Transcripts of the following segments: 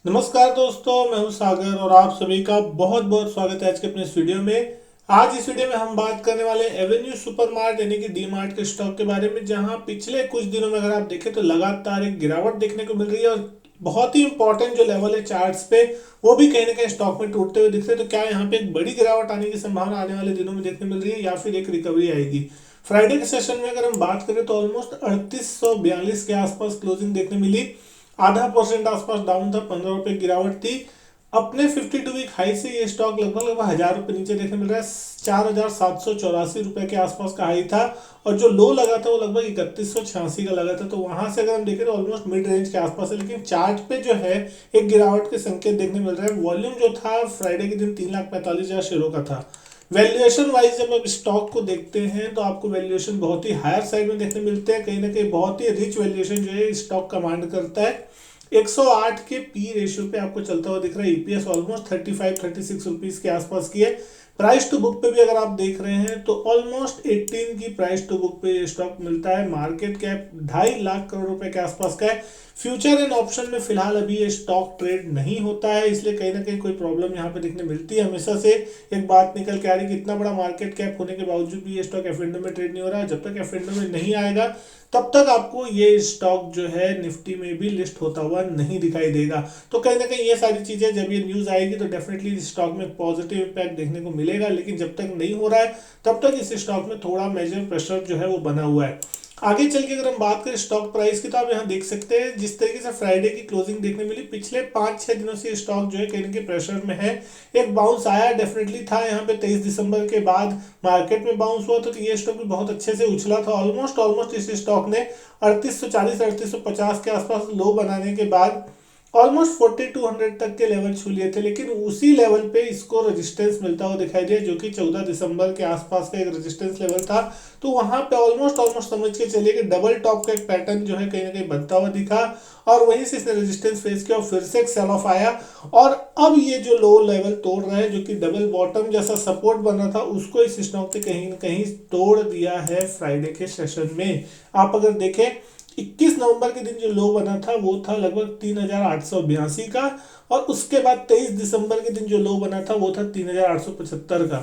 नमस्कार दोस्तों, मैं हूं सागर और आप सभी का बहुत बहुत स्वागत है आज के अपने इस वीडियो में। आज इस वीडियो में हम बात करने वाले हैं एवेन्यू सुपरमार्ट यानी कि डी मार्ट के स्टॉक के बारे में, जहां पिछले कुछ दिनों में अगर आप देखें तो लगातार एक गिरावट देखने को मिल रही है और बहुत ही इंपॉर्टेंट जो लेवल है चार्ट्स पे वो भी कहीं ना कहीं स्टॉक में टूटते हुए दिख रहे हैं। तो क्या यहाँ पे एक बड़ी गिरावट आने की संभावना आने वाले दिनों में देखने मिल रही है या फिर एक रिकवरी आएगी? फ्राइडे के सेशन में अगर हम बात करें तो ऑलमोस्ट 3842 के आसपास क्लोजिंग देखने मिली। आधा परसेंट आसपास डाउन था, 15 रुपए गिरावट थी। अपने 52 वीक हाई से ये स्टॉक लगभग लगभग 1000 रुपए नीचे देखने मिल रहा है। 4784 रुपए के आसपास का हाई था और जो लो लगा था वो लगभग 3186 का लगा था। तो वहां से अगर हम देखें तो ऑलमोस्ट मिड रेंज के आसपास है, लेकिन चार्ट पे जो है एक गिरावट के संकेत देखने मिल रहे हैं। वॉल्यूम जो था फ्राइडे के दिन 3,45,000 शेयरों का था। वैल्यूएशन वाइज जब आप स्टॉक को देखते हैं तो आपको वैल्यूएशन बहुत ही हायर साइड में देखने मिलते हैं। कहीं ना कहीं बहुत ही रिच वैल्यूएशन जो है स्टॉक कमांड करता है। 108 के पी रेशियो पे आपको चलता हुआ दिख रहा है। ईपीएस ऑलमोस्ट 35-36 रुपीज के आसपास की है। प्राइस टू बुक पे भी अगर आप देख रहे हैं तो ऑलमोस्ट 18 की प्राइस टू बुक पे स्टॉक मिलता है। मार्केट कैप 2.5 लाख करोड़ रुपए के आसपास का है। फ्यूचर एंड ऑप्शन में फिलहाल अभी ये स्टॉक ट्रेड नहीं होता है, इसलिए कहीं ना कहीं कोई प्रॉब्लम यहाँ पे दिखने मिलती है। हमेशा से एक बात निकल के आ रही है कि इतना बड़ा मार्केट कैप होने के बावजूद भी ये स्टॉक एफ में ट्रेड नहीं हो रहा है। जब तक एफ में नहीं आएगा तब तक आपको ये स्टॉक जो है निफ्टी में भी लिस्ट होता हुआ नहीं दिखाई देगा। तो कहीं ना कहीं ये सारी चीजें जब ये न्यूज आएगी तो डेफिनेटली इस स्टॉक में पॉजिटिव इंपैक्ट देखने को मिलेगा, लेकिन जब तक नहीं हो रहा है तब तक इस स्टॉक में थोड़ा मेजर प्रेशर जो है वो बना हुआ है। आगे चल के अगर हम बात करें स्टॉक प्राइस की तो आप यहाँ देख सकते हैं जिस तरीके से फ्राइडे की क्लोजिंग देखने मिली, पिछले 5-6 दिनों से स्टॉक जो है कहीं ना कहीं प्रेशर में है। एक बाउंस आया डेफिनेटली था यहाँ पे 23 दिसंबर के बाद मार्केट में बाउंस हुआ तो ये स्टॉक भी बहुत अच्छे से उछला था। ऑलमोस्ट ऑलमोस्ट इस स्टॉक ने 3840 3850 के आसपास लो बनाने के बाद ऑलमोस्ट 4200 तक के लेवल छू लिए थे, लेकिन उसी लेवल पे इसको रेजिस्टेंस मिलता हुआ दिखाई दिया जो कि 14 दिसंबर के आसपास का एक रेजिस्टेंस लेवल था। तो वहां पे ऑलमोस्ट ऑलमोस्ट समझ के चलिए कि डबल टॉप का एक पैटर्न जो है कहीं ना कहीं बनता हुआ दिखा और वहीं से इसने रेजिस्टेंस फेस किया और फिर से एक सेल ऑफ आया और अब ये जो लो लेवल तोड़ रहा है जो कि डबल बॉटम जैसा सपोर्ट बन रहा था उसको इस स्टॉक ने कहीं ना कहीं तोड़ दिया है फ्राइडे के सेशन में। आप अगर देखें 21 नवंबर के दिन जो लो बना था वो था लगभग 3882 का और उसके बाद 23 दिसंबर के दिन जो लो बना था वो था 3875 का।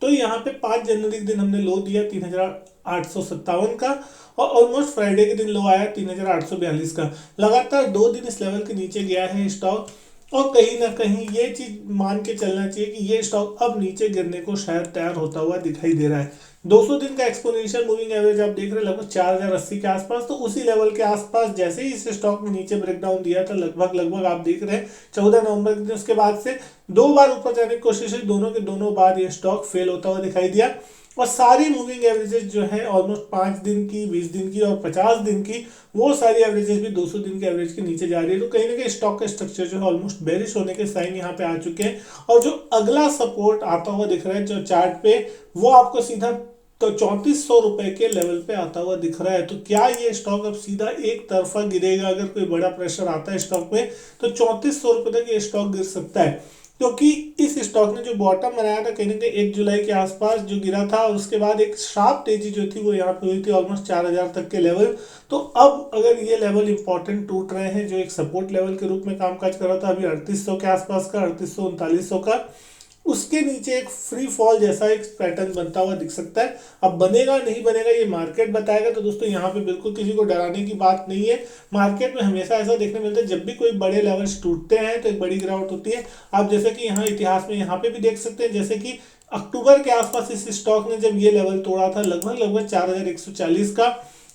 तो यहाँ पे 5 जनवरी के दिन हमने लो दिया 3857 का और ऑलमोस्ट फ्राइडे के दिन लो आया 3842 का। लगातार 2 दिन इस लेवल के नीचे गया है स्टॉक और कहीं ना कहीं ये चीज मान के चलना चाहिए कि ये स्टॉक अब नीचे गिरने को शायद तैयार होता हुआ दिखाई दे रहा है। 200 दिन का एक्सपोनेंशियल मूविंग एवरेज आप देख रहे हैं लगभग 4080 के आसपास, तो उसी लेवल के आसपास जैसे ही इस स्टॉक में नीचे ब्रेकडाउन दिया था लगभग लगभग आप देख रहे हैं 14 नवंबर के दिन उसके बाद से 2 बार ऊपर जाने की कोशिश हुई, दोनों के दोनों बार ये स्टॉक फेल होता हुआ दिखाई दिया और सारी मूविंग एवरेजेस जो है ऑलमोस्ट 5 दिन की, 20 दिन की और 50 दिन की, वो सारी एवरेजेस भी 200 दिन के एवरेज के नीचे जा रही है। तो कहीं ना कहीं स्टॉक का स्ट्रक्चर जो है ऑलमोस्ट बेरिश होने के साइन यहाँ पे आ चुके हैं और जो अगला सपोर्ट आता हुआ दिख रहा है जो चार्ट पे वो आपको सीधा तो 3400 रुपए के लेवल पे आता हुआ दिख रहा है। तो क्या ये स्टॉक अब सीधा एक तरफा गिरेगा? अगर कोई बड़ा प्रेशर आता है स्टॉक में तो 3400 रुपए तक ये स्टॉक गिर सकता है, क्योंकि इस स्टॉक ने जो बॉटम बनाया था कहीं ना कहीं 1 जुलाई के आसपास जो गिरा था और उसके बाद एक शार्प तेजी जो थी वो यहाँ पे हुई थी ऑलमोस्ट 4000 तक के लेवल। तो अब अगर ये लेवल इंपॉर्टेंट टूट रहे हैं जो एक सपोर्ट लेवल के रूप में कामकाज कर रहा था अभी 3800 के आसपास का, 3800 3900 का, उसके नीचे एक फ्री फॉल जैसा एक पैटर्न बनता हुआ दिख सकता है। अब बनेगा नहीं बनेगा ये मार्केट बताएगा। तो दोस्तों यहाँ पे बिल्कुल किसी को डराने की बात नहीं है। मार्केट में हमेशा ऐसा देखने मिलता है जब भी कोई बड़े लेवल्स टूटते हैं तो एक बड़ी गिरावट होती है। आप जैसे कि यहाँ इतिहास में यहाँ पे भी देख सकते हैं जैसे कि अक्टूबर के आसपास इस स्टॉक ने जब ये लेवल तोड़ा था लगभग लगभग 4140 का,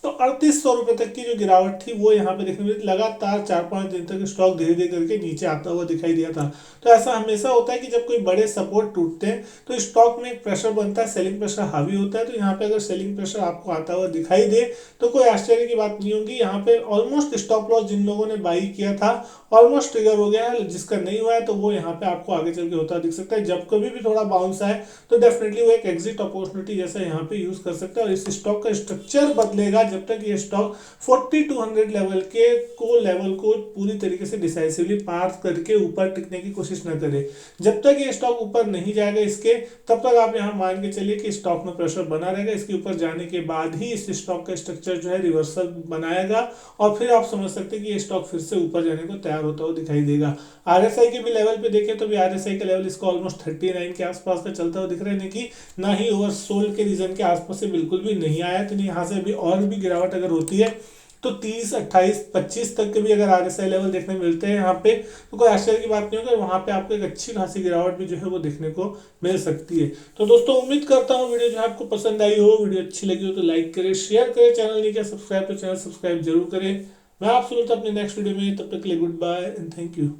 तो 3800 रुपए तक की जो गिरावट थी वो यहाँ पे देखने मिली। लगातार 4-5 दिन तक स्टॉक धीरे धीरे करके नीचे आता हुआ दिखाई दिया था। तो ऐसा हमेशा होता है कि जब कोई बड़े सपोर्ट टूटते हैं तो स्टॉक में एक प्रेशर बनता है, सेलिंग प्रेशर हावी होता है। तो यहाँ पे अगर सेलिंग प्रेशर आपको आता हुआ दिखाई दे तो कोई आश्चर्य की बात नहीं होगी। यहाँ पे ऑलमोस्ट स्टॉप लॉस जिन लोगों ने बाई किया था ऑलमोस्ट ट्रिगर हो गया है, जिसका नहीं हुआ है तो वो यहाँ पे आपको आगे चल के होता दिख सकता है। जब कभी भी थोड़ा बाउंस आए तो डेफिनेटली वो एक एग्जिट अपॉर्चुनिटी जैसा यहाँ पे यूज कर सकता है और इस स्टॉक का स्ट्रक्चर बदलेगा जब तक ये स्टॉक 4200 लेवल को पूरी तरीके से डिसाइसिवली पार करके ऊपर टिकने की कोशिश न करे। जब तक ये स्टॉक ऊपर नहीं जाएगा इसके, तब तक आप यहाँ मान के चलिए कि स्टॉक में प्रेशर बना रहेगा। इसके ऊपर जाने के बाद ही इस स्टॉक का स्ट्रक्चर जो है रिवर्सल बनाएगा और फिर आप समझ सकते हैं कि ये स्टॉक फिर से ऊपर जाने को तैयार होता हुआ दिखाई देगा। आरएसआई के भी लेवल पे देखें तो भी आरएसआई का लेवल इसको ऑलमोस्ट 39 के आसपास का चलता हुआ दिख रहा है, कि ना ही ओवरसोल्ड के रीजन के आसपास से बिल्कुल भी नहीं आया। तो यहाँ से अभी और भी गिरावट अगर होती है तो 30, 28, 25 तक के भी अगर आरएसआई लेवल देखने मिलते हैं यहाँ पे, तो कोई आश्चर्य की बात नहीं होगी, वहां पे आपको एक अच्छी खासी गिरावट भी जो है वो देखने को मिल सकती है। तो दोस्तों उम्मीद करता हूँ वीडियो जो है आपको पसंद आई हो। वीडियो अच्छी लगी हो तो लाइक करें, शेयर करें, चैनल नहीं किया सब्सक्राइब तो चैनल सब्सक्राइब जरूर करें। मैं आपसे मिलता हूं अपने नेक्स्ट वीडियो में, तब तक के लिए goodbye and thank you.